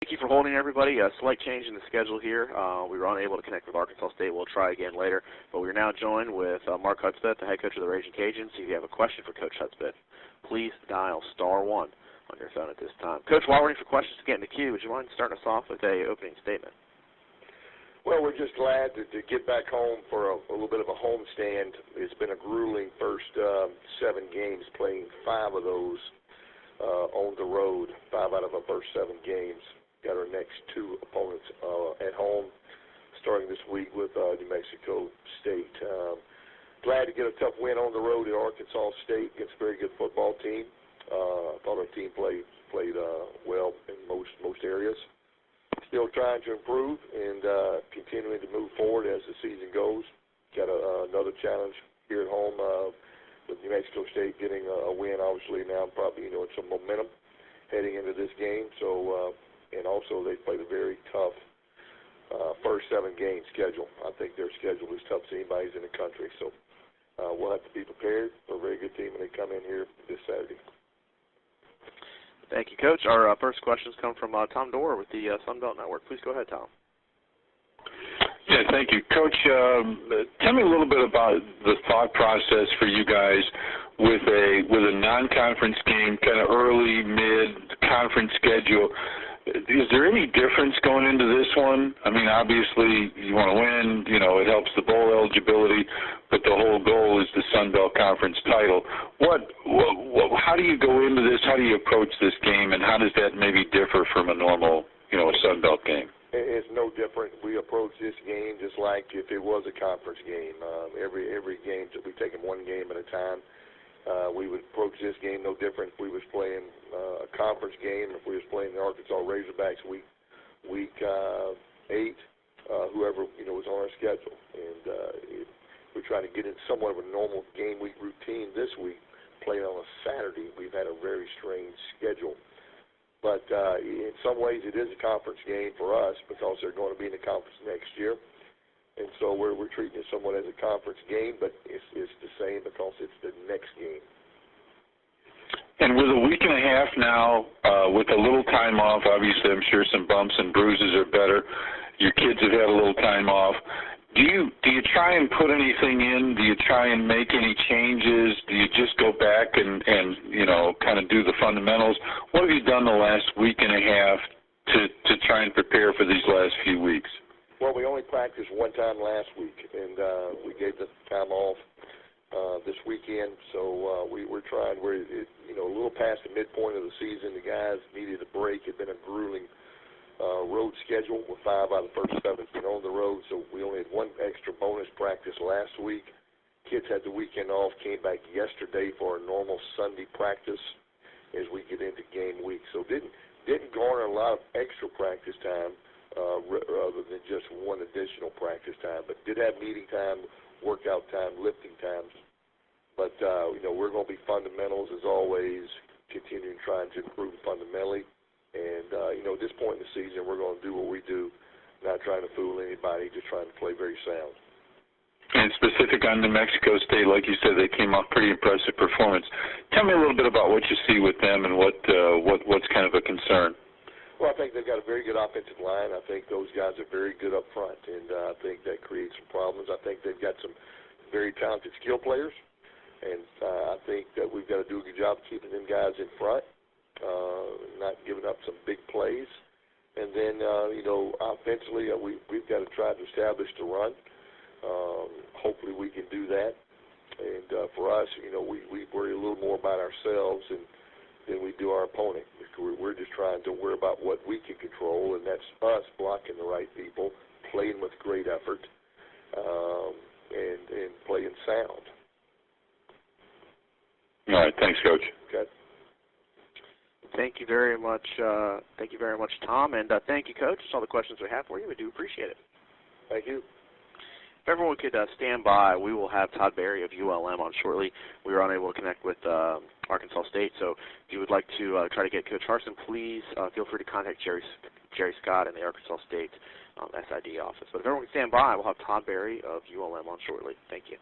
Thank you for holding, everybody. A slight change in the schedule here. We were unable to connect with Arkansas State. We'll try again later. But we're now joined with Mark Hudspeth, the head coach of the Raging Cajuns. If you have a question for Coach Hudspeth, please dial *1 on your phone at this time. Coach, while we're waiting for questions to get in the queue, would you mind starting us off with a opening statement? Well, we're just glad to get back home for a little bit of a homestand. It's been a grueling first 7 games, playing 5 of those on the road, 5 out of our first 7 games. Got our next 2 opponents at home, starting this week with New Mexico State. Glad to get a tough win on the road at Arkansas State against a very good football team. I thought our team played well in most areas. Still trying to improve and continuing to move forward as the season goes. Got another challenge here at home with New Mexico State getting a win. Obviously now probably in some momentum heading into this game. So and also they played a very tough first 7 game schedule. I think their schedule is tough to anybody's in the country. So we'll have to be prepared for a very good team when they come in here this Saturday. Thank you, Coach. Our first questions come from Tom Dorr with the Sunbelt Network. Please go ahead, Tom. Yeah, thank you. Coach, tell me a little bit about the thought process for you guys with a non-conference game, kind of early, mid-conference schedule. Is there any difference going into this one? I mean, obviously you want to win, it helps the bowl eligibility, but the whole goal is the Sun Belt Conference title. How do you go into this? How do you approach this game, and how does that maybe differ from a normal, a Sun Belt game? It's no different. We approach this game just like if it was a conference game. Every game, we take them one game at a time. We would approach this game no different if we was playing a conference game, if we was playing the Arkansas Razorbacks week 8, whoever was on our schedule. And we're trying to get in somewhat of a normal game week routine this week, playing on a Saturday. We've had a very strange schedule. But in some ways it is a conference game for us because they're going to be in the conference next year. And so we're treating it somewhat as a conference game, but it's the same because it's the next game. And with a week and a half now, with a little time off, obviously I'm sure some bumps and bruises are better. Your kids have had a little time off. Do you try and put anything in? Do you try and make any changes? Do you just go back and kind of do the fundamentals? What have you done the last week and a half to try and prepare for these last few weeks? Well, we only practiced one time last week, and we gave the time off this weekend. So we're trying. We're a little past the midpoint of the season. The guys needed a break. It had been a grueling road schedule with 5 out of the first 7 being on the road. So we only had one extra bonus practice last week. Kids had the weekend off. Came back yesterday for a normal Sunday practice as we get into game week. So didn't garner a lot of extra practice time. Rather than just one additional practice time, but did have meeting time, workout time, lifting times. But we're going to be fundamentals as always, continuing trying to improve fundamentally. And at this point in the season, we're going to do what we do, not trying to fool anybody, just trying to play very sound. And specific on New Mexico State, like you said, they came off pretty impressive performance. Tell me a little bit about what you see with them and what's kind of a concern. Well, I think they've got a very good offensive line. I think those guys are very good up front, and I think that creates some problems. I think they've got some very talented skill players, and I think that we've got to do a good job keeping them guys in front, not giving up some big plays. And then, offensively, we've got to try to establish the run. Hopefully we can do that. And for us, we worry a little more about ourselves than we do our opponent. We're just trying to worry about what we can control, and that's us blocking the right people, playing with great effort, and playing sound. All right, thanks, Coach. Okay. Thank you very much. Tom, and thank you, Coach. That's all the questions we have for you. We do appreciate it. Thank you. If everyone could stand by, we will have Todd Berry of ULM on shortly. We were unable to connect with Arkansas State, so if you would like to try to get Coach Harsin, please feel free to contact Jerry Scott in the Arkansas State SID office. But if everyone can stand by, we'll have Todd Berry of ULM on shortly. Thank you.